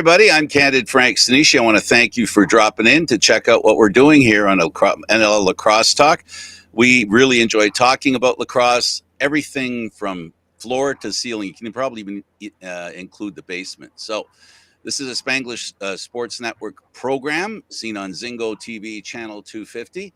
everybody. I'm Candid Frank Stanisci. I want to thank you for dropping in to check out what we're doing here on NLL Lacrosse Talk. We really enjoy talking about lacrosse, everything from floor to ceiling. You can probably even include the basement. So this is a Spanglish Sports Network program seen on Zingo TV channel 250.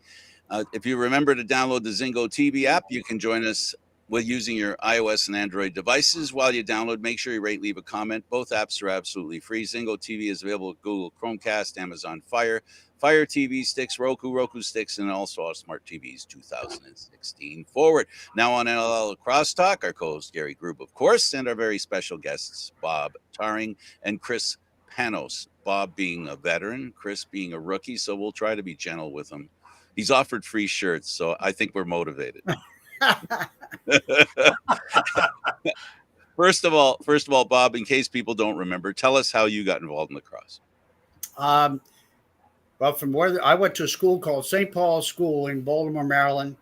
If you remember to download the Zingo TV app, you can join us with using your iOS and Android devices. While you download, make sure you rate, leave a comment. Both apps are absolutely free. Zingo TV is available at Google Chromecast, Amazon Fire TV sticks, Roku sticks, and also all smart TVs 2016 forward. Now on NLL Lacrosse Talk, our co-host Gary Groob, of course, and our very special guests, Bob Taring and Chris Panos. Bob being a veteran, Chris being a rookie, so we'll try to be gentle with him. He's offered free shirts, so I think we're motivated. First of all, Bob, in case people don't remember, tell us how you got involved in lacrosse. Well, from where I went to a school called St. Paul's School in Baltimore, Maryland,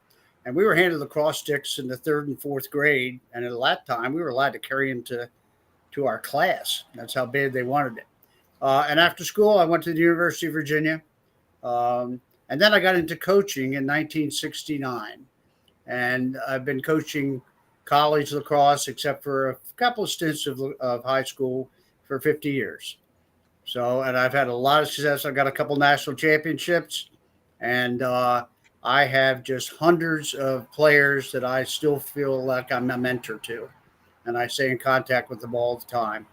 and we were handed lacrosse sticks in the 3rd and 4th grade. And at that time, we were allowed to carry them to our class. That's how bad they wanted it. And after school, I went to the University of Virginia. And then I got into coaching in 1969. And I've been coaching college lacrosse, except for a couple of stints of high school, for 50 years. So, and I've had a lot of success. I've got a couple national championships, and I have just hundreds of players that I still feel like I'm a mentor to, and I stay in contact with them all the time.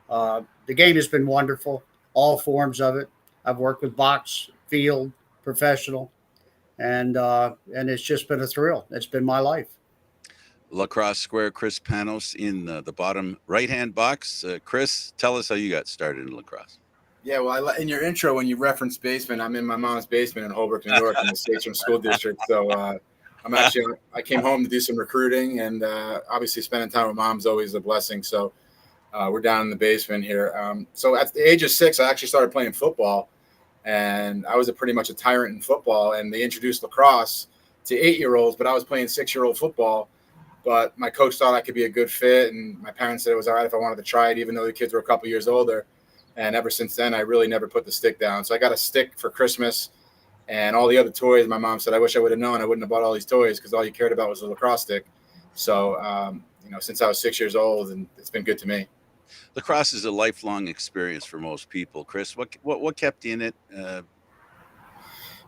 The game has been wonderful, all forms of it. I've worked with box, field, professional, and it's just been a thrill. It's been my life. Lacrosse Square, Chris Panos in the bottom right-hand box. Chris, tell us how you got started in lacrosse. Yeah, well, in your intro, when you referenced basement, I'm in my mom's basement in Holbrook, New York, in the Sachem School District. So I came home to do some recruiting, and obviously spending time with mom's always a blessing. So we're down in the basement here. So at the age of 6, I actually started playing football, and I was pretty much a tyrant in football. And they introduced lacrosse to 8-year-olds, but I was playing 6-year-old football. But my coach thought I could be a good fit, and my parents said it was all right if I wanted to try it, even though the kids were a couple years older. And ever since then, I really never put the stick down. So I got a stick for Christmas, and all the other toys. My mom said, I wish I would have known. I wouldn't have bought all these toys because all you cared about was the lacrosse stick. So, since I was 6 years old, and it's been good to me. Lacrosse is a lifelong experience for most people. Chris, what kept you in it?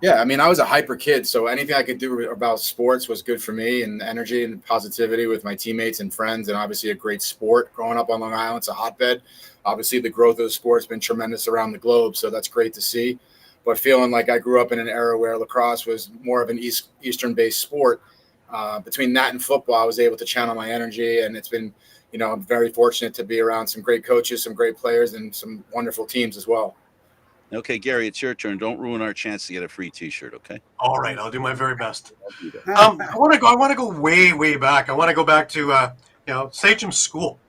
Yeah, I mean, I was a hyper kid, so anything I could do about sports was good for me, and energy and positivity with my teammates and friends, and obviously a great sport. Growing up on Long Island, it's a hotbed. Obviously, the growth of the sport's been tremendous around the globe, so that's great to see. But feeling like I grew up in an era where lacrosse was more of an Eastern-based sport, between that and football, I was able to channel my energy, and it's been, I'm very fortunate to be around some great coaches, some great players, and some wonderful teams as well. Okay, Gary, it's your turn. Don't ruin our chance to get a free T-shirt, okay? All right, I'll do my very best. I want to go way back. I want to go back to Sachem School,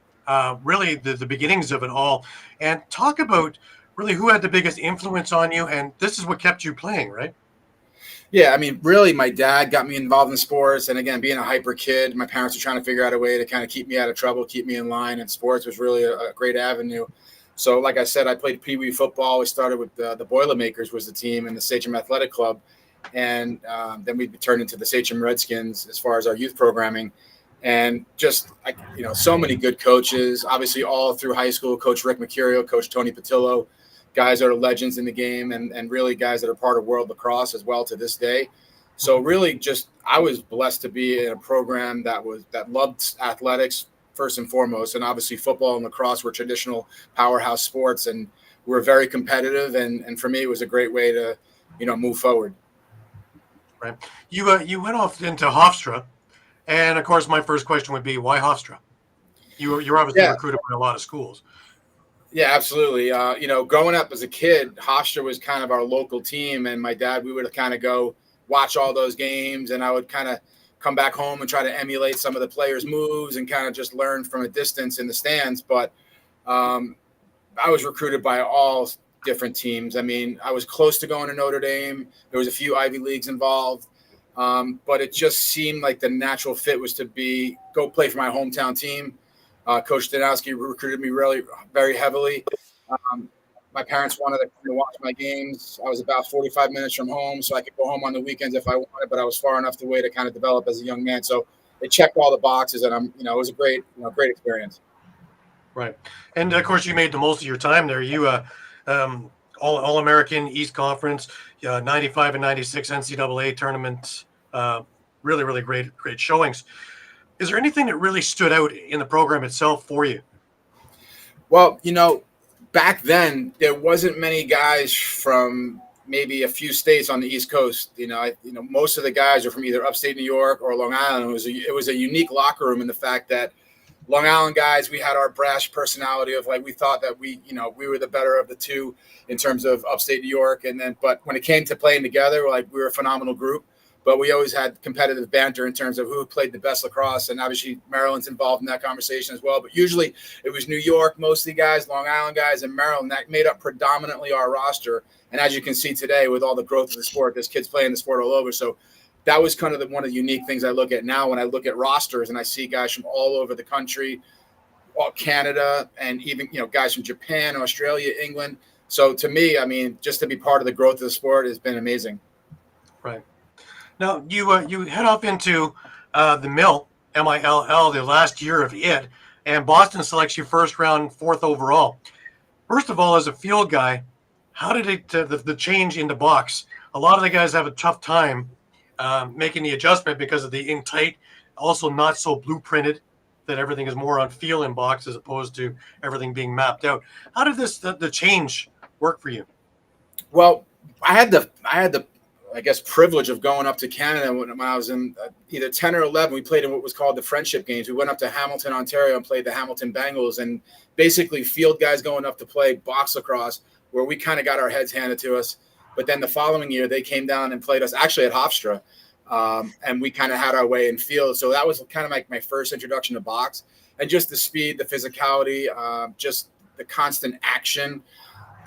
really the beginnings of it all, and talk about really who had the biggest influence on you. And this is what kept you playing, right? Yeah, I mean, really, my dad got me involved in sports, and again, being a hyper kid, my parents were trying to figure out a way to kind of keep me out of trouble, keep me in line, and sports was really a great avenue. So, like I said, I played Pee Wee football. We started with the Boilermakers was the team and the Sachem Athletic Club. And then we turned into the Sachem Redskins as far as our youth programming. And just, so many good coaches, obviously all through high school, Coach Rick Mercurio, Coach Tony Patillo, guys that are legends in the game and really guys that are part of world lacrosse as well to this day. So really just I was blessed to be in a program that loved athletics, first and foremost, and obviously football and lacrosse were traditional powerhouse sports, and we're very competitive. And for me, it was a great way to, move forward. Right. You went off into Hofstra, and of course, my first question would be, why Hofstra? You're obviously recruited by a lot of schools. Yeah, absolutely. Growing up as a kid, Hofstra was kind of our local team, and my dad, we would kind of go watch all those games, and I would kind of come back home and try to emulate some of the players' moves and kind of just learn from a distance in the stands. But I was recruited by all different teams. I mean, I was close to going to Notre Dame. There was a few Ivy Leagues involved. But it just seemed like the natural fit was to go play for my hometown team. Coach Stanisci recruited me really very heavily. My parents wanted to come to watch my games. I was about 45 minutes from home, so I could go home on the weekends if I wanted, but I was far enough away to kind of develop as a young man. So it checked all the boxes, and it was a great experience. Right. And of course, you made the most of your time there. You, all American East Conference, 95 and 96 NCAA tournaments, really, really great showings. Is there anything that really stood out in the program itself for you? Well, back then there wasn't many guys from maybe a few states on the East Coast. Most of the guys are from either upstate New York or Long Island. It was a unique locker room in the fact that Long Island guys, we had our brash personality of we thought that we were the better of the two in terms of upstate New York. But when it came to playing together, we were a phenomenal group. But we always had competitive banter in terms of who played the best lacrosse. And obviously Maryland's involved in that conversation as well. But usually it was New York, mostly guys, Long Island guys, and Maryland. That made up predominantly our roster. And as you can see today with all the growth of the sport, there's kids playing the sport all over. So that was kind of one of the unique things I look at now when I look at rosters and I see guys from all over the country, Canada, and even, guys from Japan, Australia, England. So to me, just to be part of the growth of the sport has been amazing. Right. Now, you head off into the Mill, MILL, the last year of it, and Boston selects you first round, 4th overall. First of all, as a field guy, how did the change into box? A lot of the guys have a tough time making the adjustment because of the in tight, also not so blueprinted, that everything is more on feel in box as opposed to everything being mapped out. How did the change work for you? Well, I had the privilege of going up to Canada when I was in either 10 or 11. We played in what was called the Friendship Games. We went up to Hamilton, Ontario, and played the Hamilton Bengals, and basically field guys going up to play box lacrosse, where we kind of got our heads handed to us. But then the following year, they came down and played us actually at Hofstra, and we kind of had our way in field. So that was kind of like my first introduction to box, and just the speed, the physicality, just the constant action.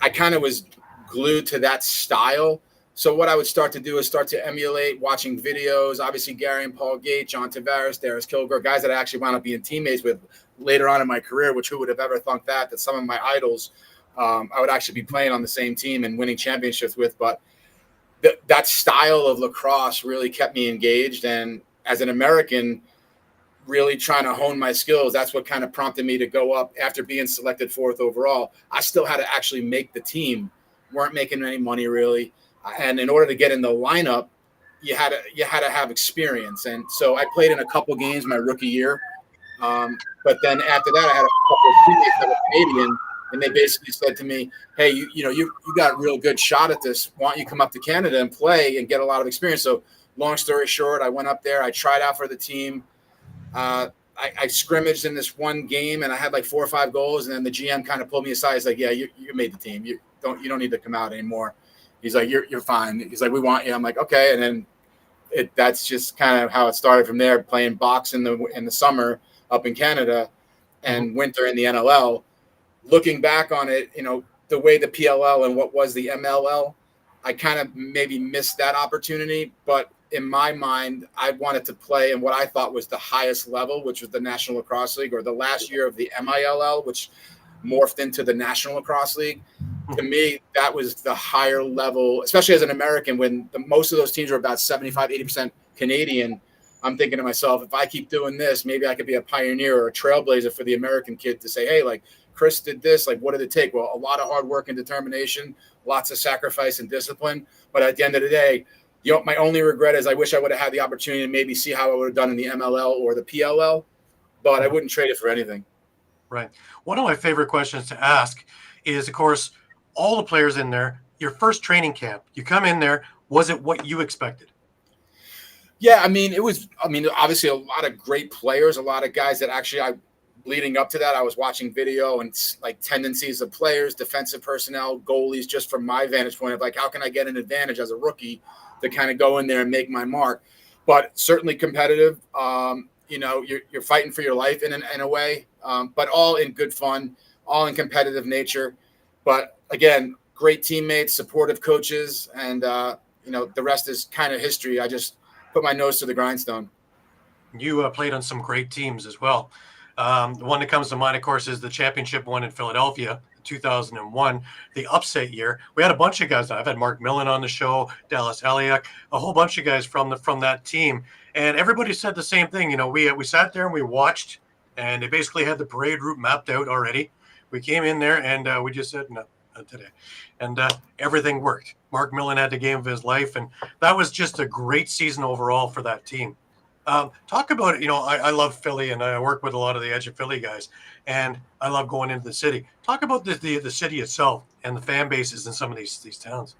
I kind of was glued to that style. So what I would start to do is start to emulate watching videos. Obviously, Gary and Paul Gate, John Tavares, Darius Kilgore, guys that I actually wound up being teammates with later on in my career, which who would have ever thunk that some of my idols I would actually be playing on the same team and winning championships with. But that style of lacrosse really kept me engaged. And as an American, really trying to hone my skills, that's what kind of prompted me to go up after being selected 4th overall. I still had to actually make the team. Weren't making any money really. And in order to get in the lineup, you had to have experience. And so I played in a couple games my rookie year. But then after that, I had a couple of teammates that were Canadian, and they basically said to me, hey, you got a real good shot at this. Why don't you come up to Canada and play and get a lot of experience? So long story short, I went up there. I tried out for the team. I scrimmaged in this one game, and I had 4 or 5 goals. And then the GM kind of pulled me aside. He's like, yeah, you made the team. You don't need to come out anymore. He's like, you're fine. He's like, we want you. I'm like, okay. And then that's just kind of how it started from there, playing box in the summer up in Canada and winter in the NLL. Looking back on it, the way the PLL and what was the MLL, I kind of maybe missed that opportunity. But in my mind, I wanted to play in what I thought was the highest level, which was the National Lacrosse League, or the last year of the MILL, which morphed into the National Lacrosse League. To me, that was the higher level, especially as an American, when most of those teams were about 75, 80% Canadian. I'm thinking to myself, if I keep doing this, maybe I could be a pioneer or a trailblazer for the American kid to say, hey, Chris did this, what did it take? Well, a lot of hard work and determination, lots of sacrifice and discipline. But at the end of the day, my only regret is I wish I would have had the opportunity to maybe see how I would have done in the MLL or the PLL, but I wouldn't trade it for anything. Right. One of my favorite questions to ask is, of course, all the players in there, your first training camp, you come in there, was it what you expected? Yeah, it was, obviously a lot of great players, a lot of guys that actually leading up to that, I was watching video and tendencies of players, defensive personnel, goalies, just from my vantage point of how can I get an advantage as a rookie to kind of go in there and make my mark. But certainly competitive. You're fighting for your life in a way, but all in good fun, all in competitive nature. But again, great teammates, supportive coaches, and the rest is kind of history. I just put my nose to the grindstone. You played on some great teams as well. The one that comes to mind, of course, is the championship one in Philadelphia, 2001, the upset year. We had a bunch of guys. I've had Mark Millen on the show, Dallas Eliak, a whole bunch of guys from that team, and everybody said the same thing. You know, we sat there and we watched, and they basically had the parade route mapped out already. We came in there and we just said no. Today, and everything worked. Mark Millen had the game of his life, and that was just a great season overall for that team. Talk about it. You know, I love Philly, and I work with a lot of the Edge of Philly guys, and I love going into the city. Talk about the city itself and the fan bases in some of these towns.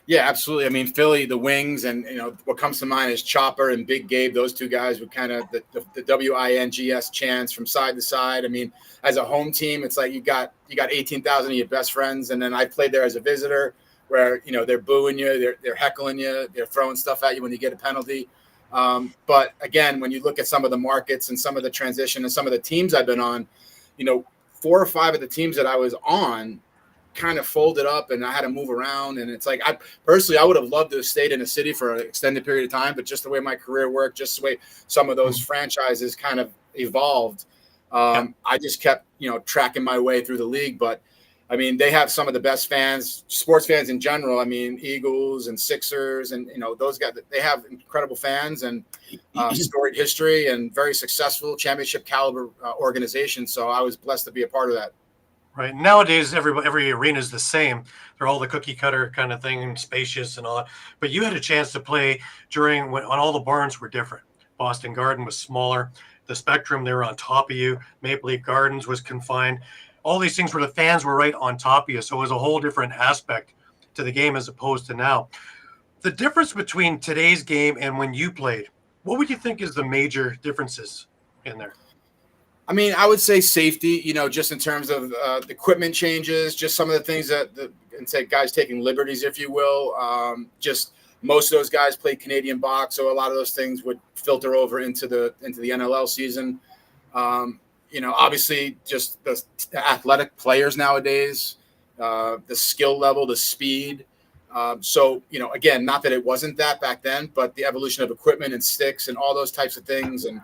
Yeah, absolutely. I mean, Philly, the Wings, and what comes to mind is Chopper and Big Gabe. Those two guys would kind of the WINGS chants from side to side. I mean, as a home team, it's like you got 18,000 of your best friends, and then I played there as a visitor, where they're booing you, they're heckling you, they're throwing stuff at you when you get a penalty. But again, when you look at some of the markets and some of the transition and some of the teams I've been on, 4 or 5 of the teams that I was on kind of folded up, and I had to move around. And it's like, I would have loved to have stayed in a city for an extended period of time, but just the way my career worked, just the way some of those franchises kind of evolved, I just kept, tracking my way through the league. But I mean, they have some of the best fans, sports fans in general. I mean, Eagles and Sixers, and those guys, they have incredible fans and storied history and very successful championship caliber organization. So I was blessed to be a part of that. Right. Nowadays, every arena is the same. They're all the cookie cutter kind of thing, spacious and all that. But you had a chance to play when all the barns were different. Boston Garden was smaller. The Spectrum, they were on top of you. Maple Leaf Gardens was confined. All these things where the fans were right on top of you. So it was a whole different aspect to the game as opposed to now. The difference between today's game and when you played, what would you think is the major differences in there? I mean, I would say safety, just in terms of the equipment changes, just some of the things and say guys taking liberties, if you will. Just most of those guys played Canadian box, so a lot of those things would filter over into the NLL season. Obviously just the athletic players nowadays, the skill level, the speed. So, again, not that it wasn't that back then, but the evolution of equipment and sticks and all those types of things, and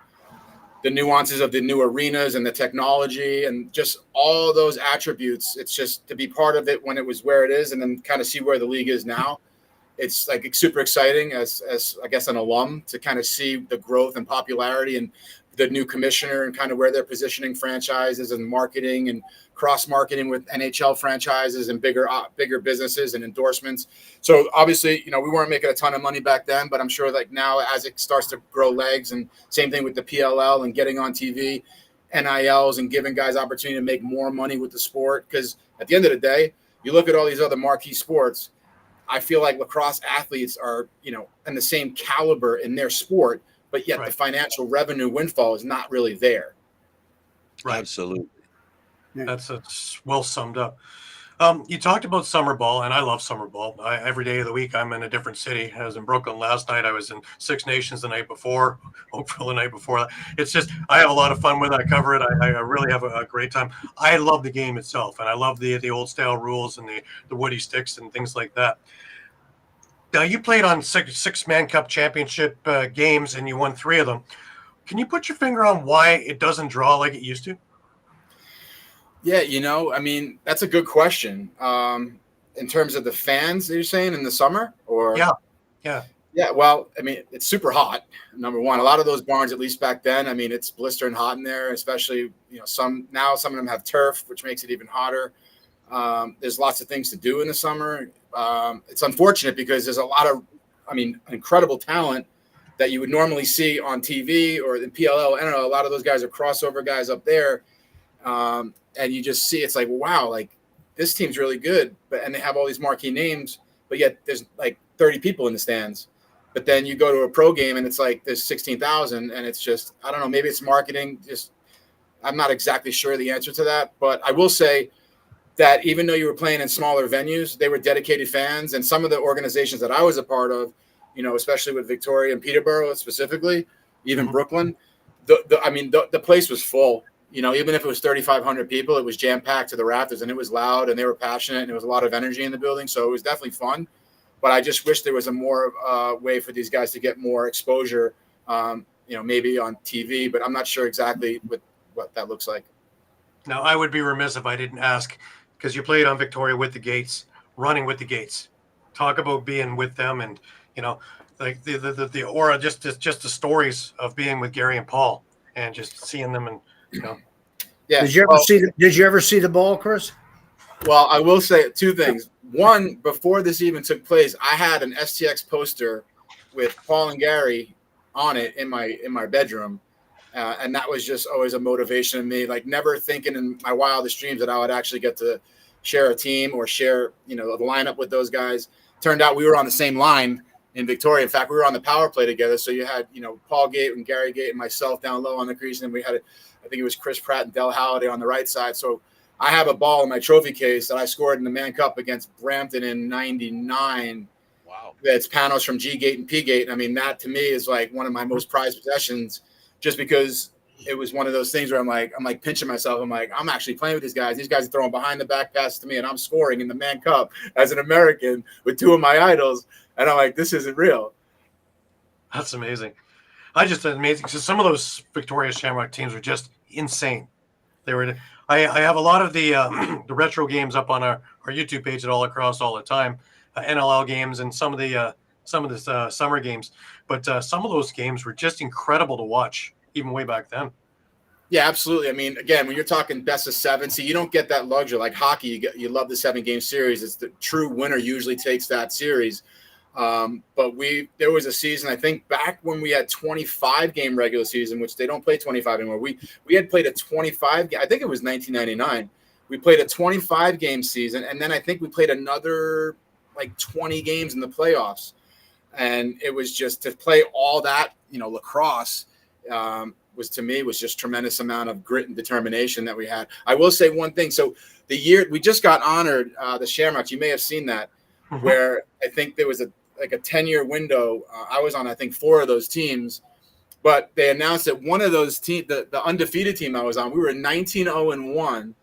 the nuances of the new arenas and the technology and just all those attributes. It's just to be part of it when it was where it is, and then kind of see where the league is now. It's like, it's super exciting as I guess an alum to kind of see the growth and popularity and the new commissioner and kind of where they're positioning franchises and marketing and cross marketing with NHL franchises and bigger businesses and endorsements. So obviously, we weren't making a ton of money back then, but I'm sure like now as it starts to grow legs, and same thing with the PLL and getting on TV, NILs, and giving guys opportunity to make more money with the sport. Because at the end of the day, you look at all these other marquee sports, I feel like lacrosse athletes are, in the same caliber in their sport, but yet the financial revenue windfall is not really there. Right. Absolutely. That's well summed up. You talked about summer ball, and I love summer ball. Every day of the week, I'm in a different city. I was in Brooklyn last night. I was in Six Nations the night before, Oakville the night before. It's just, I have a lot of fun with it. I cover it. I really have a great time. I love the game itself, and I love the old style rules and the woody sticks and things like that. Now, you played on six-man cup championship games, and you won 3 of them. Can you put your finger on why it doesn't draw like it used to? Yeah, I mean, that's a good question. In terms of the fans that you're saying in the summer, or yeah. Well, I mean, it's super hot. Number one, a lot of those barns, at least back then, I mean, it's blistering hot in there. Especially, some of them have turf, which makes it even hotter. There's lots of things to do in the summer. It's unfortunate because there's a lot of, incredible talent that you would normally see on TV or in PLL. I don't know. A lot of those guys are crossover guys up there. And you just see, it's like, wow, like this team's really good, and they have all these marquee names, but yet there's like 30 people in the stands. But then you go to a pro game and it's like there's 16,000, and it's just, I don't know, maybe it's marketing. Just, I'm not exactly sure the answer to that, but I will say that even though you were playing in smaller venues, they were dedicated fans, and some of the organizations that I was a part of, especially with Victoria and Peterborough specifically, even Brooklyn, the place was full. Even if it was 3,500 people, it was jam-packed to the rafters, and it was loud, and they were passionate, and there was a lot of energy in the building. So it was definitely fun. But I just wish there was a more way for these guys to get more exposure, maybe on TV. But I'm not sure exactly what that looks like. Now, I would be remiss if I didn't ask, because you played on Victoria with the Gates, running with the Gates. Talk about being with them, and like the aura, just the stories of being with Gary and Paul, and just seeing them, and Yeah. Did you ever see the ball, Chris? Well, I will say two things. One, before this even took place, I had an STX poster with Paul and Gary on it in my bedroom, and that was just always a motivation to me. Like, never thinking in my wildest dreams that I would actually get to share a team or share the lineup with those guys. Turned out we were on the same line in Victoria. In fact, we were on the power play together. So you had Paul Gate and Gary Gate and myself down low on the crease, and we had I think it was Chris Pratt and Del Halliday on the right side. So I have a ball in my trophy case that I scored in the Man Cup against Brampton in '99. Wow. That's Panos from G Gate and P Gate. I mean, that to me is like one of my most prized possessions, just because it was one of those things where I'm like pinching myself. I'm like, I'm actually playing with these guys. These guys are throwing behind the back passes to me, and I'm scoring in the Man Cup as an American with two of my idols. And I'm like, this isn't real. That's amazing. I just amazing. So some of those Victoria Shamrock teams were just insane. They were. I have a lot of the retro games up on our YouTube page at All Across all the time, NLL games and some of the summer games. But some of those games were just incredible to watch, even way back then. Yeah, absolutely. I mean, again, when you're talking best of seven, see, you don't get that luxury like hockey. You love the 7-game series. It's the true winner usually takes that series. But there was a season, I think, back when we had 25-game regular season, which they don't play 25 anymore. We had played a 25 game. I think it was 1999. We played a 25-game season, and then I think we played another like 20 games in the playoffs. And it was just to play all that, lacrosse was just tremendous amount of grit and determination that we had. I will say one thing. So the year we just got honored, the Shamrocks, you may have seen that, where I think there was a 10-year window. I was on, I think, 4 of those teams, but they announced that one of those teams, the undefeated team I was on, we were 19-0-1,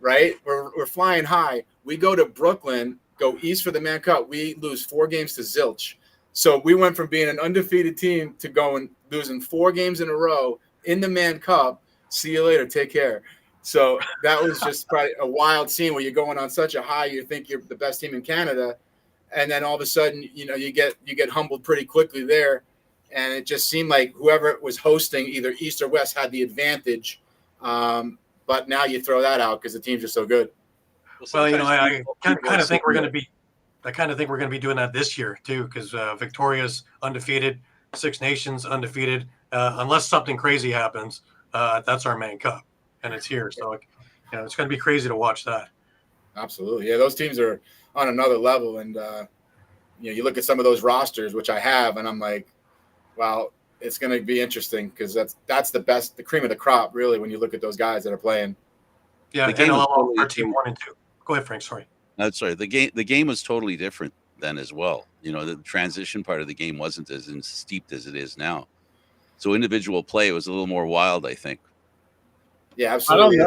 right? We're flying high. We go to Brooklyn, go east for the Man Cup. We lose 4 games to Zilch. So we went from being an undefeated team to losing 4 games in a row in the Man Cup. See you later. Take care. So that was just probably a wild scene where you're going on such a high, you think you're the best team in Canada, and then all of a sudden, you get humbled pretty quickly there, and it just seemed like whoever was hosting, either East or West, had the advantage. But now you throw that out because the teams are so good. Well, I kind of think we're going to be. I kind of think we're going to be doing that this year too, because Victoria's undefeated, 6 Nations undefeated. Unless something crazy happens, that's our Man Cup, and it's here. So, it's going to be crazy to watch that. Absolutely, yeah. Those teams are on another level, and you look at some of those rosters, which I have, and I'm like, wow, it's going to be interesting because that's the best, the cream of the crop, really, when you look at those guys that are playing. Yeah, NLL are team 1 and 2. Go ahead, Frank. Sorry. That's right. The game was totally different then as well. The transition part of the game wasn't as steeped as it is now. So individual play was a little more wild, I think. Yeah, absolutely.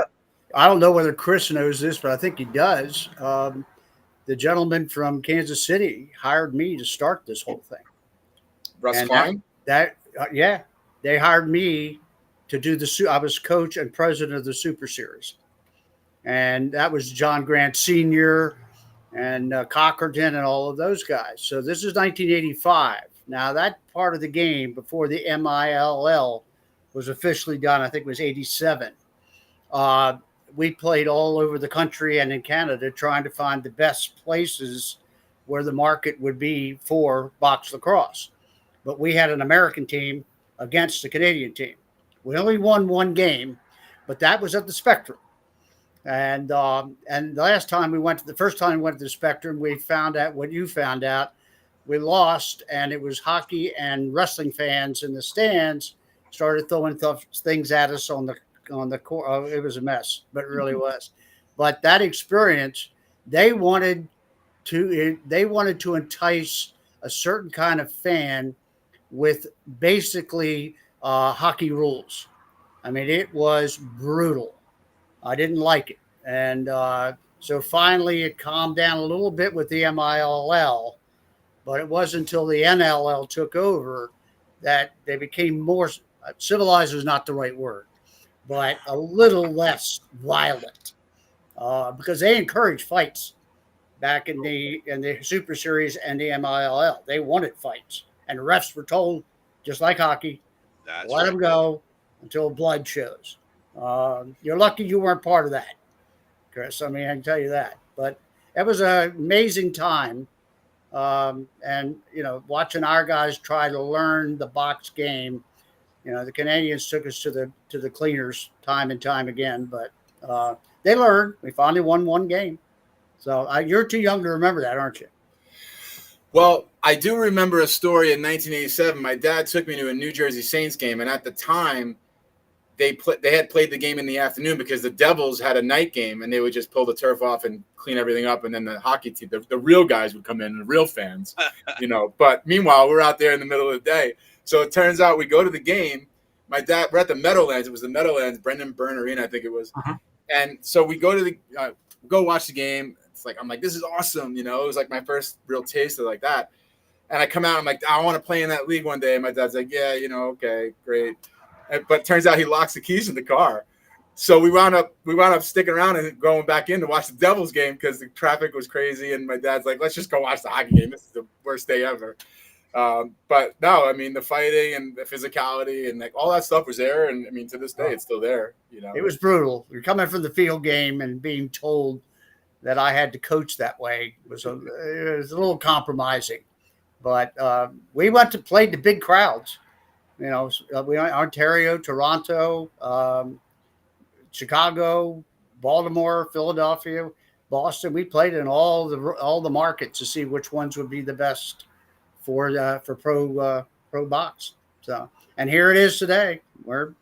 I don't know whether Chris knows this, but I think he does. The gentleman from Kansas City hired me to start this whole thing. Russ Klein? Yeah, they hired me to do I was coach and president of the Super Series. And that was John Grant Sr. and Cockerton and all of those guys. So this is 1985. Now, that part of the game before the MILL was officially done, I think it was 87. We played all over the country and in Canada trying to find the best places where the market would be for box lacrosse. But we had an American team against the Canadian team. We only won 1 game, but that was at the Spectrum. And the first time we went to the Spectrum, we found out what you found out. We lost, and it was hockey and wrestling fans in the stands started throwing things at us on the court. It was a mess, but it really was. But that experience, they wanted to entice a certain kind of fan with basically hockey rules. I mean, it was brutal. I didn't like it. And so finally it calmed down a little bit with the MILL, but it wasn't until the NLL took over that they became more civilized is not the right word, but a little less violent. because they encouraged fights back in the Super Series and the MILL. They wanted fights, and the refs were told, just like hockey, let them go until blood shows. You're lucky you weren't part of that, Chris. I mean, I can tell you that. But it was an amazing time. And, watching our guys try to learn the box game. The Canadians took us to the cleaners time and time again, but they learned. We finally won one game. So you're too young to remember that, aren't you? Well, I do remember a story in 1987. My dad took me to a New Jersey Saints game, and at the time, they had played the game in the afternoon because the Devils had a night game, and they would just pull the turf off and clean everything up, and then the hockey team, the real guys would come in, the real fans, But meanwhile, we're out there in the middle of the day. So it turns out we go to the game. My dad, we're at the Meadowlands. It was the Meadowlands, Brendan Byrne Arena, I think it was. Uh-huh. And so we go to go watch the game. I'm like, this is awesome. It was like my first real taste of like that. And I come out, I'm like, I want to play in that league one day. And my dad's like, yeah, okay, great. But turns out he locks the keys in the car. So we wound up sticking around and going back in to watch the Devils game because the traffic was crazy. And my dad's like, let's just go watch the hockey game. This is the worst day ever. But no, I mean, the fighting and the physicality and like all that stuff was there. And I mean, to this day, it's still there. It was brutal. You're coming from the field game and being told that I had to coach that way it was a little compromising. But we went to play the big crowds. We went Ontario, Toronto, Chicago, Baltimore, Philadelphia, Boston. We played in all the markets to see which ones would be the best for pro box. So, and here it is today. We're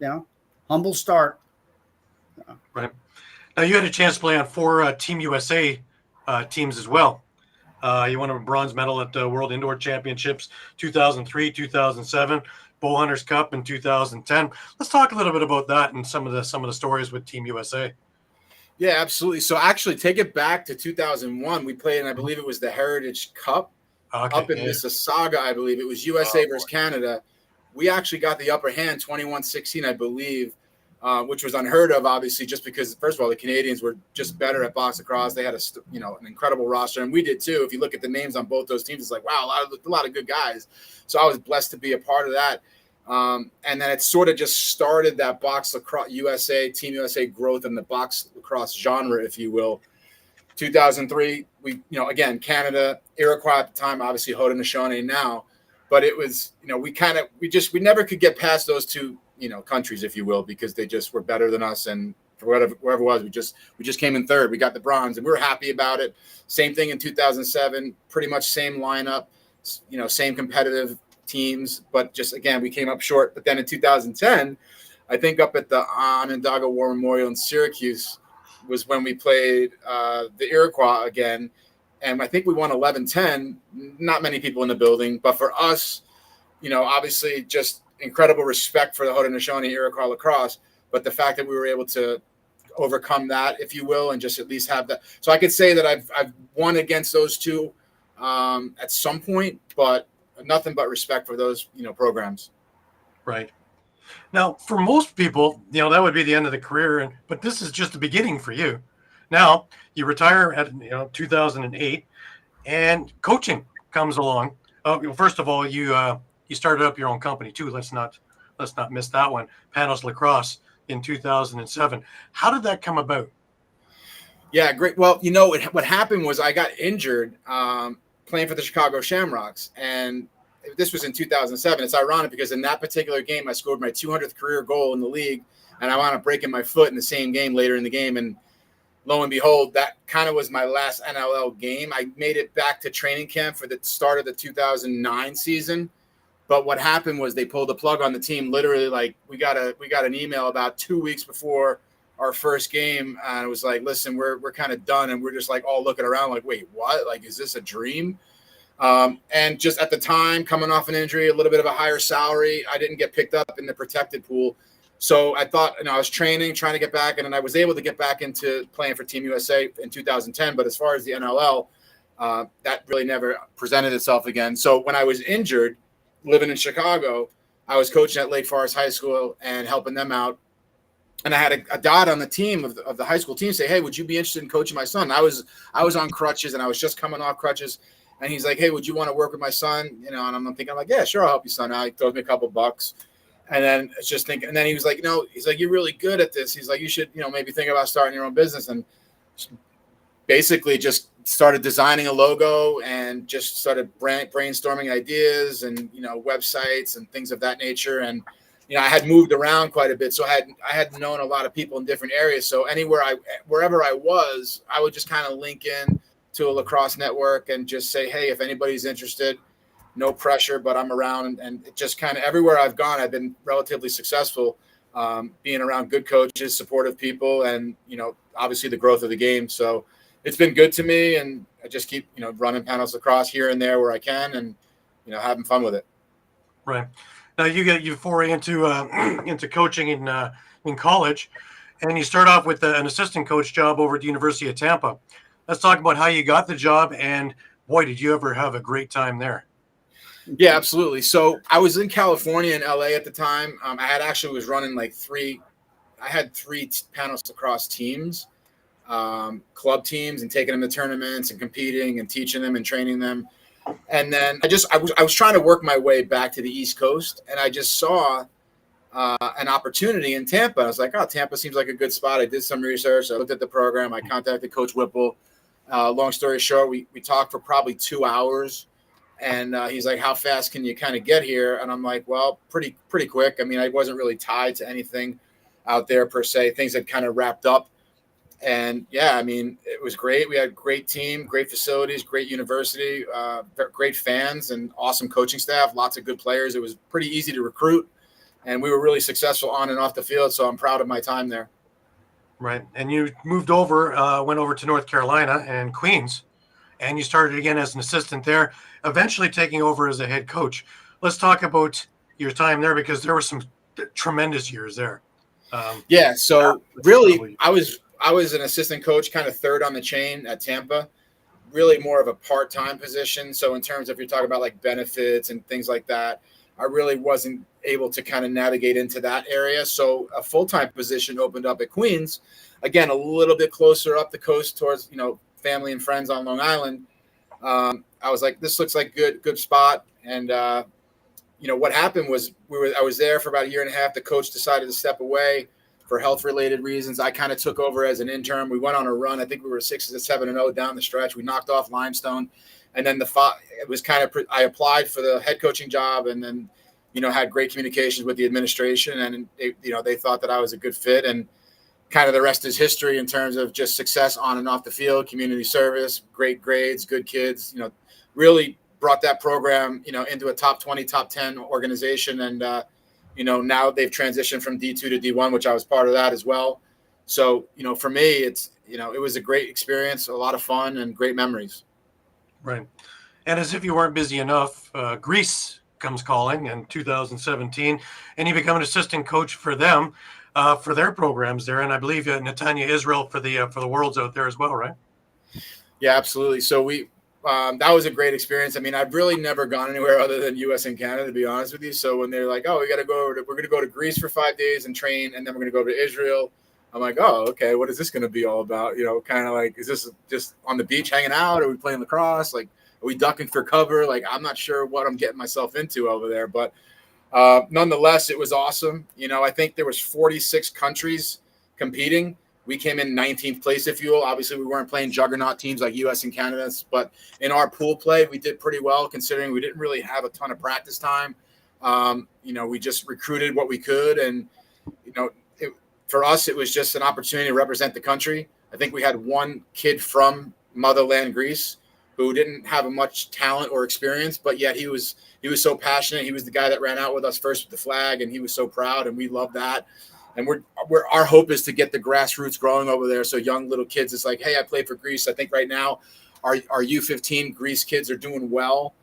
humble start. Right. Now you had a chance to play on 4 Team USA teams as well. You won a bronze medal at the World Indoor Championships 2003, 2007, Bowhunters Cup in 2010. Let's talk a little bit about that and some of the stories with Team USA. Yeah, absolutely. So actually, take it back to 2001. We played, and I believe it was the Heritage Cup up in Mississauga. I believe it was USA versus Canada. We actually got the upper hand, 21-16, I believe. Which was unheard of, obviously, just because, first of all, the Canadians were just better at box lacrosse. They had an incredible roster, and we did too. If you look at the names on both those teams, it's like, wow, a lot of good guys. So I was blessed to be a part of that. And then it sort of just started that box lacrosse Team USA growth in the box lacrosse genre, if you will. 2003, we, again, Canada, Iroquois at the time, obviously Haudenosaunee now, but it was, we never could get past those two countries, if you will, because they just were better than us. And for whatever it was, we just came in third. We got the bronze and we were happy about it. Same thing in 2007, pretty much same lineup, same competitive teams, but just, again, we came up short. But then in 2010, I think up at the Onondaga War Memorial in Syracuse was when we played the Iroquois again. And I think we won 11-10, not many people in the building, but for us, obviously just incredible respect for the Haudenosaunee Iroquois lacrosse, but the fact that we were able to overcome that, if you will, and just at least have that. So I could say that I've won against those two at some point, but nothing but respect for those, programs. Right. Now, for most people, that would be the end of the career, but this is just the beginning for you. Now, you retire at 2008, and coaching comes along. First of all, you started up your own company too. Let's not miss that one. Panos Lacrosse in 2007. How did that come about? Yeah, great. Well, what happened was I got injured playing for the Chicago Shamrocks, and this was in 2007. It's ironic because in that particular game, I scored my 200th career goal in the league, and I wound up breaking my foot in the same game later in the game. And lo and behold, that kind of was my last NLL game. I made it back to training camp for the start of the 2009 season. But what happened was they pulled the plug on the team. Literally, like we got an email about 2 weeks before our first game, and it was like, listen, we're kind of done, and we're just like all looking around, like, wait, what? Like, is this a dream? And just at the time, coming off an injury, a little bit of a higher salary, I didn't get picked up in the protected pool. So I thought, I was training, trying to get back, and then I was able to get back into playing for Team USA in 2010. But as far as the NLL, that really never presented itself again. So when I was injured, living in Chicago, I was coaching at Lake Forest High School and helping them out. And I had a dad on the team of the high school team say, "Hey, would you be interested in coaching my son?" I was on crutches, and I was just coming off crutches. And he's like, "Hey, would you want to work with my son?" And I'm thinking like, "Yeah, sure, I'll help you, son." Now he throws me a couple bucks. And then it's just thinking, and then he was like, he's like, "You're really good at this." He's like, "You should, maybe think about starting your own business." And basically just started designing a logo and just started brainstorming ideas and, websites and things of that nature. And, I had moved around quite a bit. So I had known a lot of people in different areas. So wherever I was, I would just kind of link in to a lacrosse network and just say, "Hey, if anybody's interested, no pressure, but I'm around." And it just kind of everywhere I've gone, I've been relatively successful, being around good coaches, supportive people, and, obviously the growth of the game. So it's been good to me, and I just keep, running Panos Lacrosse here and there where I can, and, having fun with it. Right. Now you foray into into coaching in college, and you start off with an assistant coach job over at the University of Tampa. Let's talk about how you got the job, and boy, did you ever have a great time there. Yeah, absolutely. So I was in California and LA at the time. I was running I had three Panos Lacrosse teams, club teams, and taking them to tournaments and competing and teaching them and training them. And then I was trying to work my way back to the East Coast, and I just saw an opportunity in Tampa. I was like, "Oh, Tampa seems like a good spot." I did some research. I looked at the program. I contacted Coach Whipple. Long story short, we talked for probably 2 hours, and he's like, "How fast can you kind of get here?" And I'm like, "Well, pretty quick." I mean, I wasn't really tied to anything out there per se. Things had kind of wrapped up. And yeah, I mean, it was great. We had a great team, great facilities, great university, great fans, and awesome coaching staff, lots of good players. It was pretty easy to recruit, and we were really successful on and off the field. So I'm proud of my time there. Right. And you moved over, went over to North Carolina and Queens, and you started again as an assistant there, eventually taking over as a head coach. Let's talk about your time there, because there were some tremendous years there. Yeah. So really, I was an assistant coach, kind of third on the chain at Tampa, really more of a part-time position. So in terms of, you're talking about like benefits and things like that, I really wasn't able to kind of navigate into that area. So a full-time position opened up at Queens, again, a little bit closer up the coast towards, family and friends on Long Island. I was like, this looks like good spot. And, what happened was I was there for about a year and a half. The coach decided to step away for health-related reasons. I kind of took over as an intern. We went on a run. I think we were 6-7-0 down the stretch. We knocked off Limestone, and then it was kind of. I applied for the head coaching job, and then, had great communications with the administration, and they thought that I was a good fit, and kind of the rest is history in terms of just success on and off the field, community service, great grades, good kids. Really brought that program, into a top 20, top 10 organization, and. Now they've transitioned from D2 to D1, which I was part of that as well. So, for me, it was a great experience, a lot of fun, and great memories. Right. And as if you weren't busy enough, Greece comes calling in 2017, and you become an assistant coach for them, for their programs there. And I believe Netanya Israel for the Worlds out there as well, right? Yeah, absolutely. So that was a great experience. I mean, I've really never gone anywhere other than US and Canada, to be honest with you. So when they're like, "Oh, we're going to go to Greece for 5 days and train, and then we're going to go to Israel," I'm like, "Oh, okay. What is this going to be all about?" Kind of like, is this just on the beach hanging out? Are we playing lacrosse? Like, are we ducking for cover? Like, I'm not sure what I'm getting myself into over there, but nonetheless, it was awesome. I think there was 46 countries competing. We came in 19th place, if you will. Obviously, we weren't playing juggernaut teams like U.S. and Canada, but in our pool play, we did pretty well, considering we didn't really have a ton of practice time. We just recruited what we could, and for us, it was just an opportunity to represent the country. I think we had one kid from motherland Greece who didn't have much talent or experience, but yet he was so passionate. He was the guy that ran out with us first with the flag, and he was so proud, and we love that. And our hope is to get the grassroots growing over there. So young little kids, it's like, "Hey, I played for Greece." I think right now our U15 Greece kids are doing well.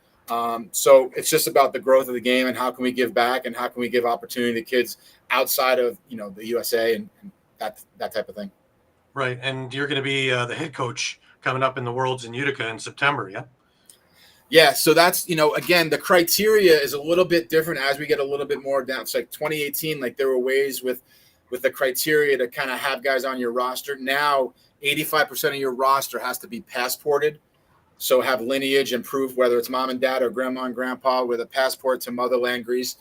So it's just about the growth of the game, and how can we give back, and how can we give opportunity to kids outside of, the USA and that type of thing. Right. And you're going to be the head coach coming up in the Worlds in Utica in September. Yeah. Yeah, so that's, again, the criteria is a little bit different as we get a little bit more down. It's like 2018, like there were ways with with the criteria to kind of have guys on your roster. Now, 85% of your roster has to be passported. So have lineage and proof, whether it's mom and dad or grandma and grandpa with a passport to motherland Greece.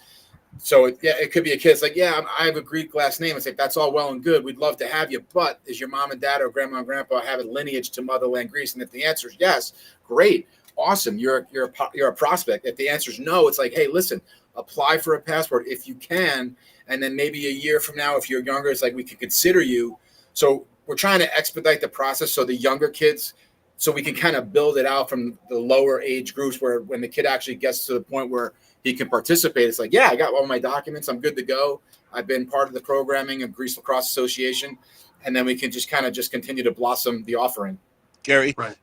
So it could be a kid. It's like, yeah, I have a Greek last name. It's like, that's all well and good. We'd love to have you, but is your mom and dad or grandma and grandpa have a lineage to motherland Greece? And if the answer is yes, great, awesome. You're a prospect. If the answer is no, it's like, hey, listen, apply for a passport if you can, and then maybe a year from now, if you're younger, it's like we could consider you. So we're trying to expedite the process so the younger kids, so we can kind of build it out from the lower age groups where when the kid actually gets to the point where he can participate, it's like, yeah, I got all my documents. I'm good to go. I've been part of the programming of Greece Lacrosse Association. And then we can just kind of just continue to blossom the offering. Gary, Right.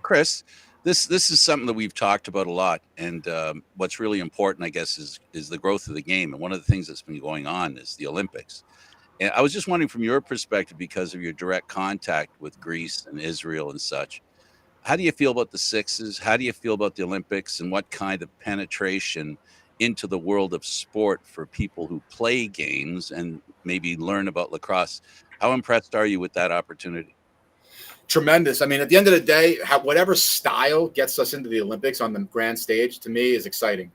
Chris, this is something that we've talked about a lot. And what's really important, I guess, is the growth of the game. And one of the things that's been going on is the Olympics. And I was just wondering from your perspective, because of your direct contact with Greece and Israel and such, how do you feel about the Sixes? How do you feel about the Olympics, and what kind of penetration into the world of sport for people who play games and maybe learn about lacrosse? How impressed are you with that opportunity? Tremendous. I mean, at the end of the day, whatever style gets us into the Olympics on the grand stage, to me, is exciting.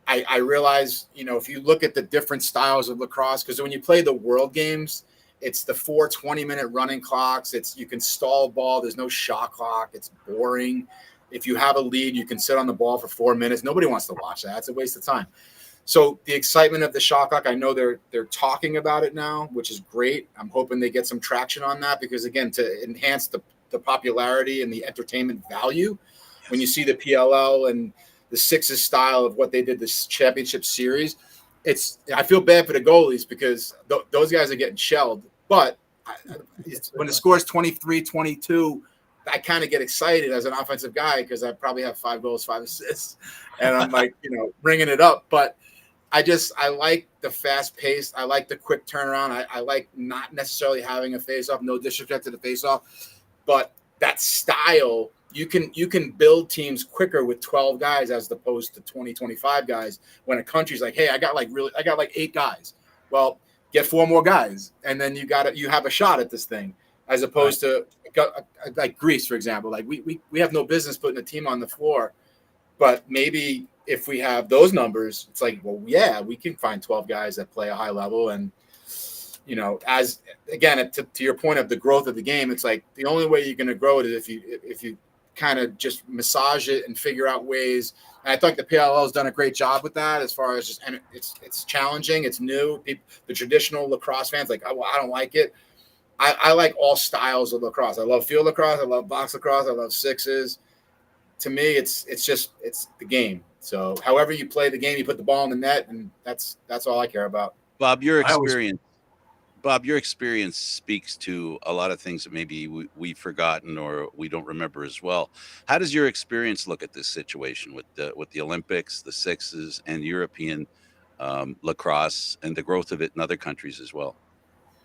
I realize, if you look at the different styles of lacrosse, because when you play the World Games, it's the 4 20-minute running clocks. You can stall ball. There's no shot clock. It's boring. If you have a lead, you can sit on the ball for 4 minutes. Nobody wants to watch that. It's a waste of time. So the excitement of the shot clock, I know they're talking about it now, which is great. I'm hoping they get some traction on that because, again, to enhance the popularity and the entertainment value, when you see the PLL and the Sixes style of what they did this championship series, I feel bad for the goalies because those guys are getting shelled. But when the score is 23-22, I kind of get excited as an offensive guy because I probably have 5 goals, 5 assists, and I'm like, bringing it up. But I like the fast pace. I like the quick turnaround. I like not necessarily having a face-off. No disrespect to the face-off, but that style. You can build teams quicker with 12 guys as opposed to 20, 25 guys. When a country's like, hey, I got like 8 guys. Well, get 4 more guys, and then you have a shot at this thing. As opposed to like Greece, for example. Like we have no business putting a team on the floor, but maybe if we have those numbers, it's like, well, yeah, we can find 12 guys that play a high level. And as again to your point of the growth of the game, it's like the only way you're going to grow it is if you kind of just massage it and figure out ways. And I think the PLL has done a great job with that as far as and it's challenging. It's new. The traditional lacrosse fans like, well, I don't like it. I like all styles of lacrosse. I love field lacrosse. I love box lacrosse. I love Sixes. To me, it's the game. So however you play the game, you put the ball in the net, and that's all I care about. Bob, your experience speaks to a lot of things that maybe we've forgotten or we don't remember as well. How does your experience look at this situation with the Olympics, the Sixes, and European lacrosse and the growth of it in other countries as well?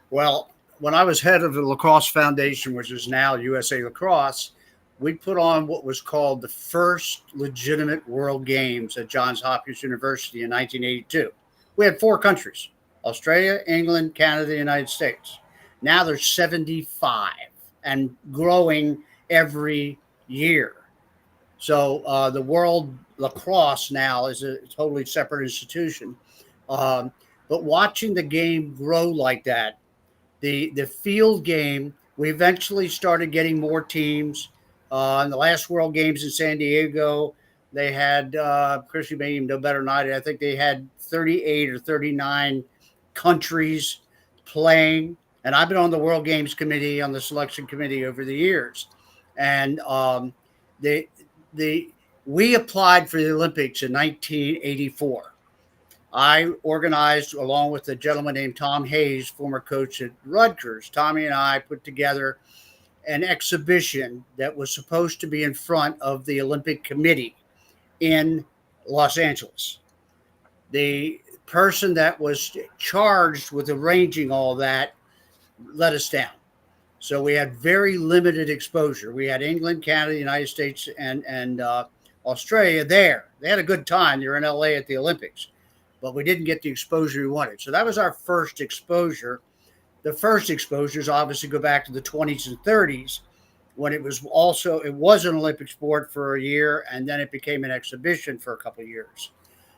Well, when I was head of the Lacrosse Foundation, which is now USA Lacrosse, we put on what was called the first legitimate World Games at Johns Hopkins University in 1982. We had 4 countries: Australia, England, Canada, United States. Now there's 75 and growing every year. So the World Lacrosse now is a totally separate institution. But watching the game grow like that, the field game, we eventually started getting more teams. In the last World Games in San Diego, they had, Chris, you may even know better than I did, I think they had 38 or 39 countries playing. And I've been on the World Games committee, on the selection committee over the years. And we applied for the Olympics in 1984. I organized, along with a gentleman named Tom Hayes, former coach at Rutgers. Tommy and I put together an exhibition that was supposed to be in front of the Olympic Committee in Los Angeles. The person that was charged with arranging all that let us down. So we had very limited exposure. We had England, Canada, United States, and Australia there. They had a good time. They were in LA at the Olympics. but we didn't get the exposure we wanted. So that was our first exposure. The first exposures obviously go back to the 20s and 30s, when it was an Olympic sport for a year, and then it became an exhibition for a couple of years.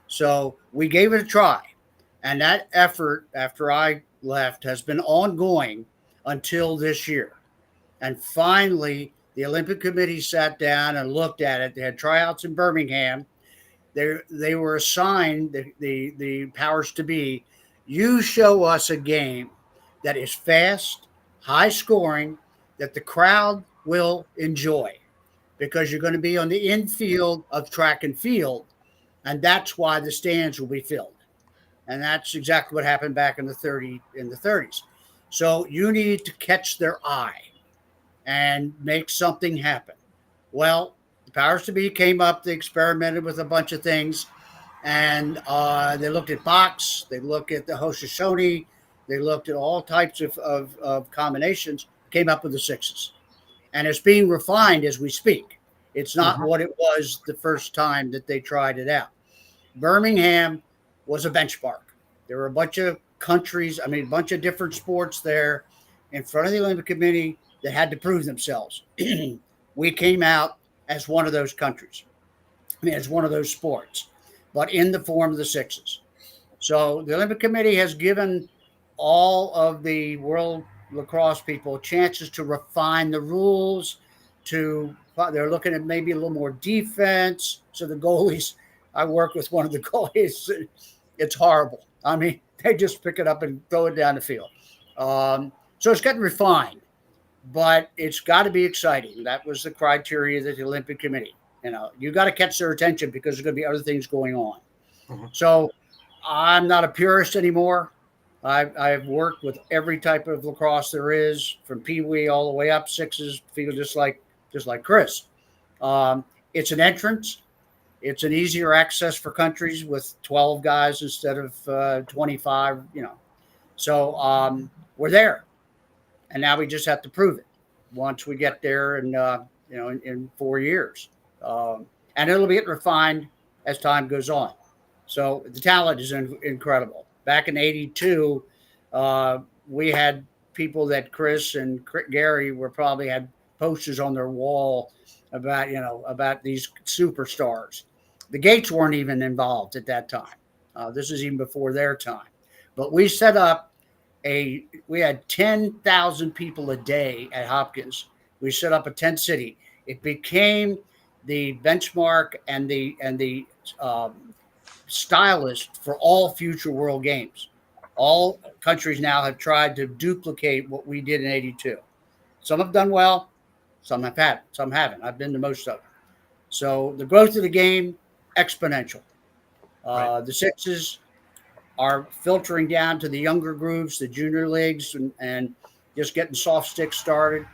So we gave it a try. And that effort, after I left, has been ongoing until this year. And finally, the Olympic Committee sat down and looked at it. They had tryouts in Birmingham. They were assigned the powers to be. You show us a game that is fast, high scoring, that the crowd will enjoy, because you're going to be on the infield of track and field, and that's why the stands will be filled. And that's exactly what happened back in the 30s. So you need to catch their eye and make something happen. Well, the powers to be came up, they experimented with a bunch of things, and they looked at box, they looked at the Haudenosaunee, they looked at all types of combinations, came up with the sixes. And it's being refined as we speak. It's not what it was the first time that they tried it out. Birmingham was a benchmark. There were a bunch of countries, a bunch of different sports there in front of the Olympic Committee that had to prove themselves. We came out as one of those countries, as one of those sports, but in the form of the sixes. So the Olympic Committee has given all of the world lacrosse people chances to refine the rules. They're looking at maybe a little more defense. So the goalies, I work with one of the goalies. It's horrible. They just pick it up and throw it down the field. So it's getting refined, but it's got to be exciting. That was the criteria that the Olympic Committee, you got to catch their attention, because there's going to be other things going on. So I'm not a purist anymore. I've worked with every type of lacrosse there is, from peewee all the way up, sixes, field, just like Chris. It's an entrance. It's an easier access for countries with 12 guys instead of 25. So we're there, and now we just have to prove it once we get there, and in 4 years, and it'll be refined as time goes on. So the talent is incredible. Back in '82, we had people that Chris and Gary probably had posters on their wall about these superstars. The Gates weren't even involved at that time. This is even before their time. But we set up we had 10,000 people a day at Hopkins. We set up a tent city. It became the benchmark and the stylist for all future world games. All countries now have tried to duplicate what we did in '82. Some have done well, some haven't. I've been to most of them. So the growth of the game, exponential. The sixes are filtering down to the younger groups, the junior leagues, and just getting soft sticks started.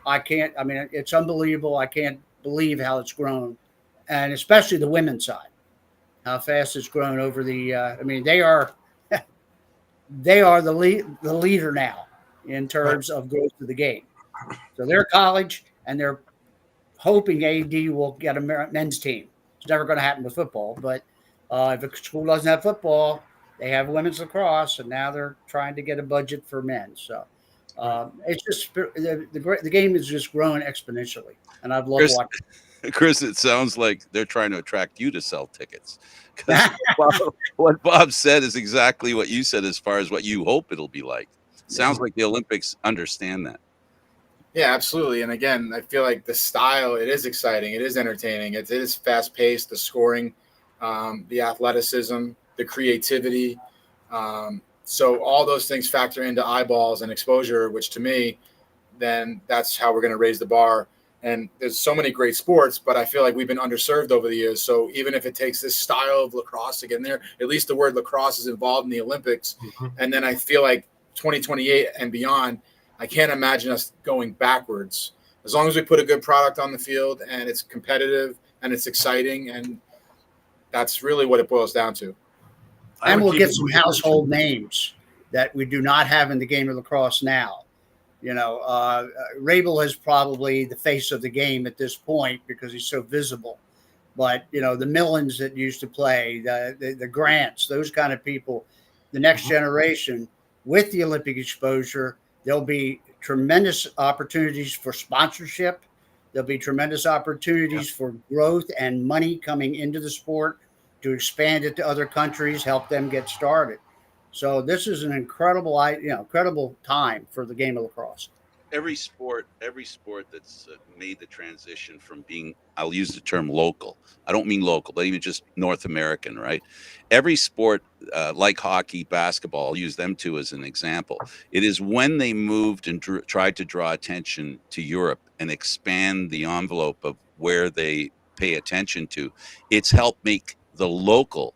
It's unbelievable. I can't believe how it's grown, and especially the women's side. How fast it's grown over the. They are the leader now in terms of growth of the game. So they're college, and they're hoping AD will get a men's team. It's never going to happen with football, but if a school doesn't have football, they have women's lacrosse, and now they're trying to get a budget for men. So it's just the game is just growing exponentially, and I've loved watching. Chris, it sounds like they're trying to attract you to sell tickets. What Bob said is exactly what you said as far as what you hope it'll be like. Sounds like the Olympics understand that. Yeah, absolutely. And again, I feel like the style, it is exciting. It is entertaining. It is fast paced, the scoring, the athleticism, the creativity. So all those things factor into eyeballs and exposure, which to me, then that's how we're going to raise the bar. And there's so many great sports, but I feel like we've been underserved over the years. So even if it takes this style of lacrosse to get in there, at least the word lacrosse is involved in the Olympics. And then I feel like 2028 and beyond, I can't imagine us going backwards. As long as we put a good product on the field and it's competitive and it's exciting, and that's really what it boils down to. And we'll get some household names that we do not have in the game of lacrosse now. Rabel is probably the face of the game at this point because he's so visible. But the Millens that used to play, the Grants, those kind of people, the next generation with the Olympic exposure, there'll be tremendous opportunities for sponsorship. There'll be tremendous opportunities for growth and money coming into the sport to expand it to other countries, help them get started. So this is an incredible time for the game of lacrosse. Every sport that's made the transition from being, I'll use the term local. I don't mean local, but even just North American, right? Every sport, like hockey, basketball, I'll use them two as an example. It is when they moved and tried to draw attention to Europe and expand the envelope of where they pay attention to, it's helped make the local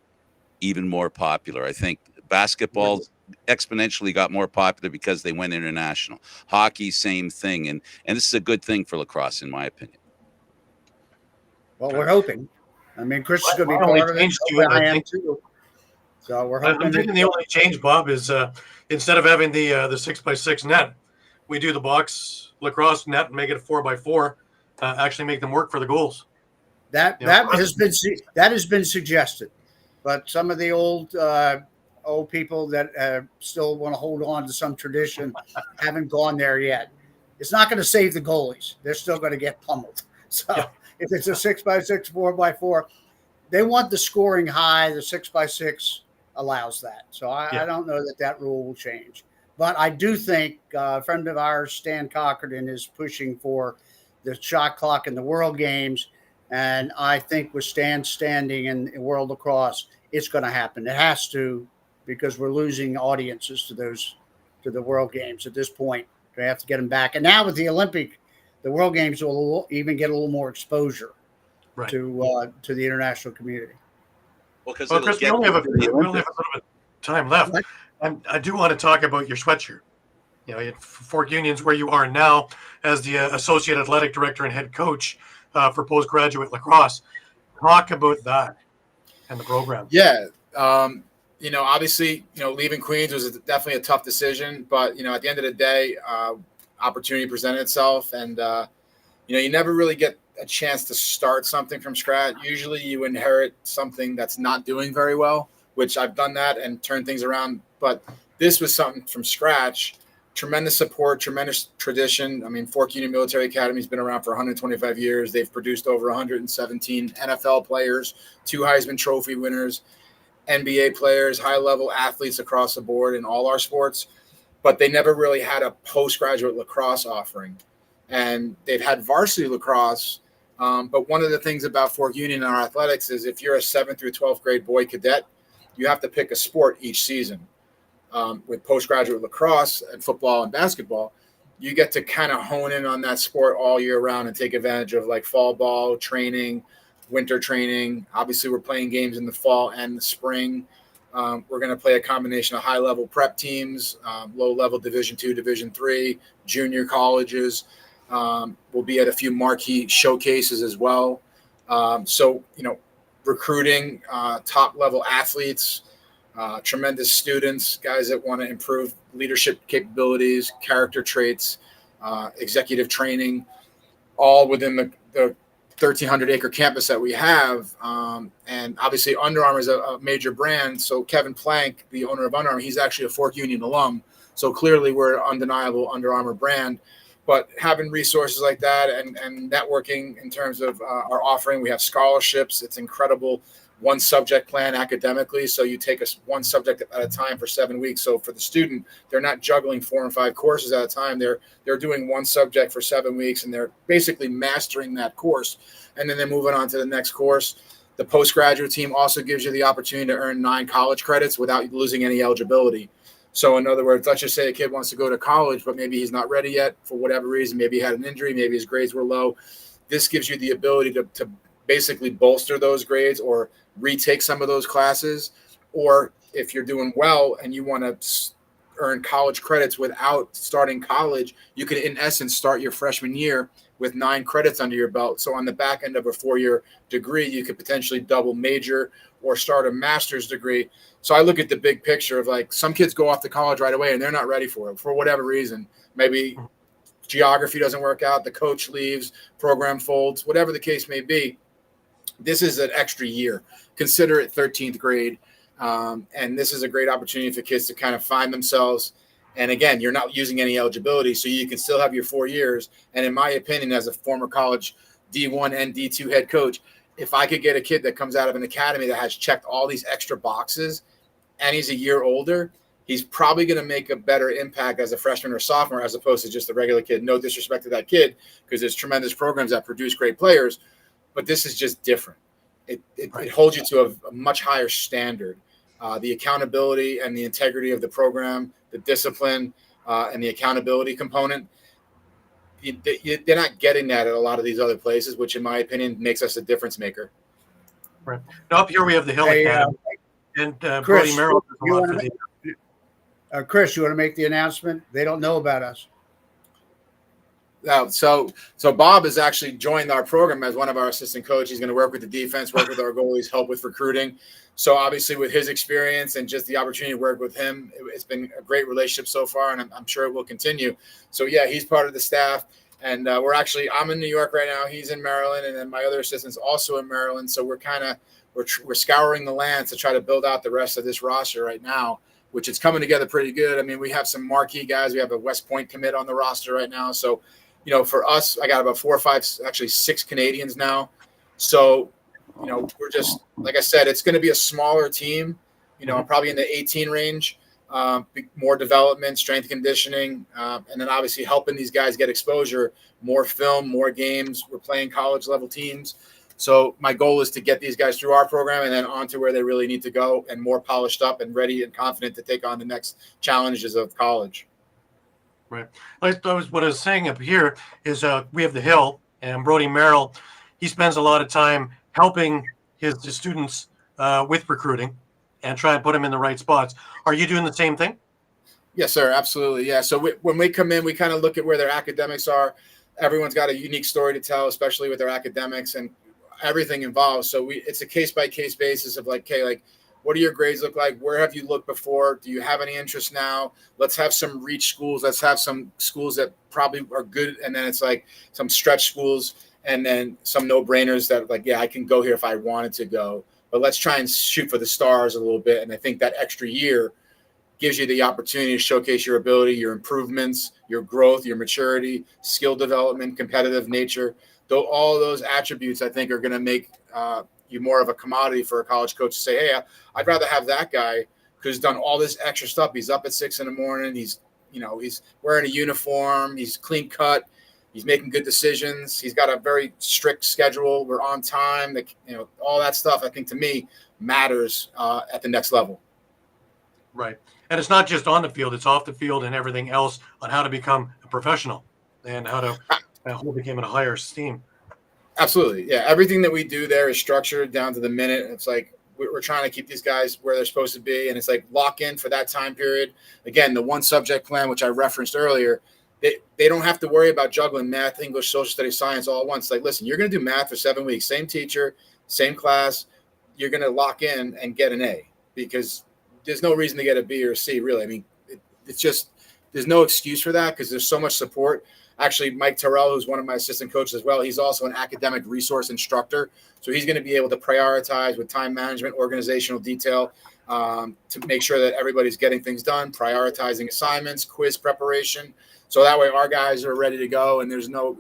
even more popular. I think basketball exponentially got more popular because they went international. Hockey, same thing, and this is a good thing for lacrosse, in my opinion. Well, we're hoping. I mean, Chris is going to be My only part of it. change to it, I I am think- too. So we're hoping. I'm thinking the only change, Bob, is instead of having the 6x6 net, we do the box lacrosse net and make it a 4x4. Actually, make them work for the goals. That has been suggested, but some of the old people that still want to hold on to some tradition haven't gone there yet. It's not going to save the goalies; they're still going to get pummeled. So if it's a 6x6, 4x4, they want the scoring high. The 6x6 allows that. So I don't know that rule will change. But I do think a friend of ours, Stan Cochran, is pushing for the shot clock in the World Games. And I think with Stan standing in World Lacrosse, it's going to happen. It has to, because we're losing audiences to the World Games at this point. They have to get them back. And now with the the World Games will even get a little more exposure to the international community. Well, Chris, we only have a little bit of time left. Right. And I do want to talk about your sweatshirt. At Fork Union's where you are now as the associate athletic director and head coach for postgraduate lacrosse. Talk about that and the program. Yeah. Obviously, leaving Queens was definitely a tough decision, but, at the end of the day, opportunity presented itself, and, you never really get a chance to start something from scratch. Usually you inherit something that's not doing very well, which I've done that and turned things around. But this was something from scratch. Tremendous support, tremendous tradition. I mean, Fork Union Military Academy has been around for 125 years. They've produced over 117 NFL players, 2 Heisman Trophy winners, NBA players, high-level athletes across the board in all our sports. But they never really had a postgraduate lacrosse offering. And they've had varsity lacrosse. But one of the things about Fork Union and our athletics is if you're a 7th through 12th grade boy cadet, you have to pick a sport each season. With postgraduate lacrosse and football and basketball, you get to kind of hone in on that sport all year round and take advantage of like fall ball training, winter training. Obviously, we're playing games in the fall and the spring. We're going to play a combination of high-level prep teams, low-level Division II, Division III, junior colleges. We'll be at a few marquee showcases as well. Recruiting top-level athletes, tremendous students, guys that want to improve leadership capabilities, character traits, executive training, all within the 1,300-acre campus that we have. And obviously Under Armour is a major brand. So Kevin Plank, the owner of Under Armour, he's actually a Fork Union alum. So clearly we're an undeniable Under Armour brand. But having resources like that and networking in terms of our offering, we have scholarships. It's incredible. One subject plan academically. So you take one subject at a time for 7 weeks. So for the student, they're not juggling 4 and 5 courses at a time. They're doing one subject for 7 weeks, and they're basically mastering that course. And then they're moving on to the next course. The postgraduate team also gives you the opportunity to earn 9 college credits without losing any eligibility. So in other words, let's just say a kid wants to go to college, but maybe he's not ready yet for whatever reason. Maybe he had an injury. Maybe his grades were low. This gives you the ability to basically bolster those grades or retake some of those classes. Or if you're doing well and you want to earn college credits without starting college, you can, in essence, start your freshman year with 9 credits under your belt. So on the back end of a 4-year degree, you could potentially double major or start a master's degree. So I look at the big picture of like some kids go off to college right away and they're not ready for it for whatever reason. Maybe geography doesn't work out, the coach leaves, program folds, whatever the case may be. this is an extra year. Consider it 13th grade. And this is a great opportunity for kids to kind of find themselves. And again, you're not using any eligibility, so you can still have your 4 years. And in my opinion, as a former college D1 and D2 head coach, if I could get a kid that comes out of an academy that has checked all these extra boxes and he's a year older, he's probably going to make a better impact as a freshman or sophomore as opposed to just a regular kid. No disrespect to that kid, because there's tremendous programs that produce great players, but this is just different. It holds you to a much higher standard. The accountability and the integrity of the program, the discipline, and the accountability component, they're not getting that at a lot of these other places, which in my opinion makes us a difference maker. Right. Now up here we have the Hill Academy. And Chris, Brody Merrill. Chris, you want to make the announcement? They don't know about us. So Bob has actually joined our program as one of our assistant coaches. He's going to work with the defense, work with our goalies, help with recruiting. So obviously with his experience and just the opportunity to work with him, it's been a great relationship so far, and I'm sure it will continue. So yeah, he's part of the staff. And I'm in New York right now. He's in Maryland, and then my other assistant's also in Maryland. So we're scouring the land to try to build out the rest of this roster right now, which is coming together pretty good. I mean, we have some marquee guys. We have a West Point commit on the roster right now. So, for us, I got about 4 or 5, actually 6 Canadians now. So, we're just, like I said, it's going to be a smaller team, probably in the 18 range, more development, strength conditioning, and then obviously helping these guys get exposure, more film, more games. We're playing college level teams. So my goal is to get these guys through our program and then on to where they really need to go and more polished up and ready and confident to take on the next challenges of college. Right. What I was saying up here is we have the Hill, and Brody Merrill, he spends a lot of time helping his students with recruiting and try and put them in the right spots. Are you doing the same thing? Yes, sir. Absolutely. Yeah. So when we come in, we kind of look at where their academics are. Everyone's got a unique story to tell, especially with their academics and everything involved. So it's a case-by-case basis of what do your grades look like? Where have you looked before? Do you have any interest now? Let's have some reach schools. Let's have some schools that probably are good. And then it's like some stretch schools and then some no-brainers that I can go here if I wanted to go. But let's try and shoot for the stars a little bit. And I think that extra year gives you the opportunity to showcase your ability, your improvements, your growth, your maturity, skill development, competitive nature. Though all those attributes, I think, are going to make you more of a commodity for a college coach to say, hey, I'd rather have that guy who's done all this extra stuff. He's up at 6 a.m. He's wearing a uniform. He's clean cut. He's making good decisions. He's got a very strict schedule. We're on time. All that stuff, I think, to me, matters at the next level. Right. And it's not just on the field. It's off the field and everything else on how to become a professional and how to hold the game in a higher esteem. Absolutely. Yeah. Everything that we do there is structured down to the minute. It's like we're trying to keep these guys where they're supposed to be. And it's like lock in for that time period. Again, the one subject plan, which I referenced earlier, they don't have to worry about juggling math, English, social studies, science all at once. Like, listen, you're going to do math for 7 weeks, same teacher, same class. You're going to lock in and get an A because there's no reason to get a B or a C, really. I mean, it's just there's no excuse for that because there's so much support. Actually, Mike Terrell, who's one of my assistant coaches as well, he's also an academic resource instructor. So he's going to be able to prioritize with time management, organizational detail to make sure that everybody's getting things done, prioritizing assignments, quiz preparation. So that way our guys are ready to go and there's no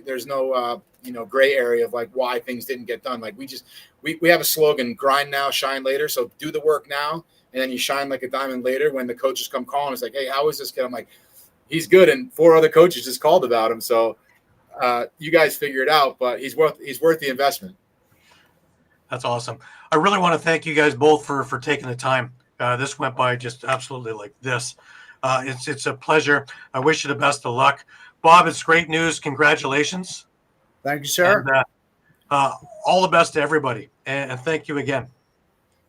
gray area of why things didn't get done. We have a slogan, grind now, shine later. So do the work now and then you shine like a diamond later when the coaches come calling. It's like, hey, how is this kid? I'm like, he's good, and 4 other coaches just called about him. So you guys figure it out, but he's worth the investment. That's awesome. I really want to thank you guys both for taking the time. This went by just absolutely like this. It's a pleasure. I wish you the best of luck. Bob, it's great news. Congratulations. Thank you, sir. And, all the best to everybody, and thank you again.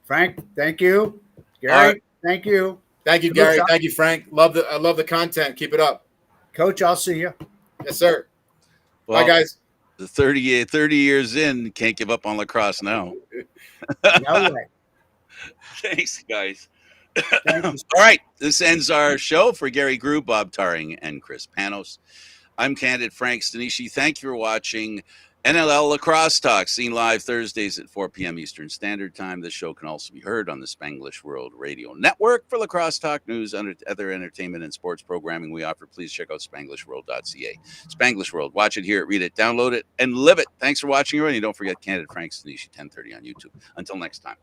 Frank, thank you. Gary, thank you. Thank you, Gary. Thank you, Frank. I love the content. Keep it up. Coach, I'll see you. Yes, sir. Well, bye, guys. 30 years in, can't give up on lacrosse now. No way. Thanks, guys. Thank you. All right. This ends our show. For Gary Groob, Bob Taring, and Chris Panos, I'm Candid Frank Stanisci. Thank you for watching NLL Lacrosse Talk, seen live Thursdays at 4 p.m. Eastern Standard Time. This show can also be heard on the Spanglish World Radio Network. For Lacrosse Talk news, other entertainment and sports programming we offer, please check out SpanglishWorld.ca. Spanglish World. Watch it, hear it, read it, download it, and live it. Thanks for watching, everybody. And don't forget Candid, Frank, Stanisci, 10:30 on YouTube. Until next time.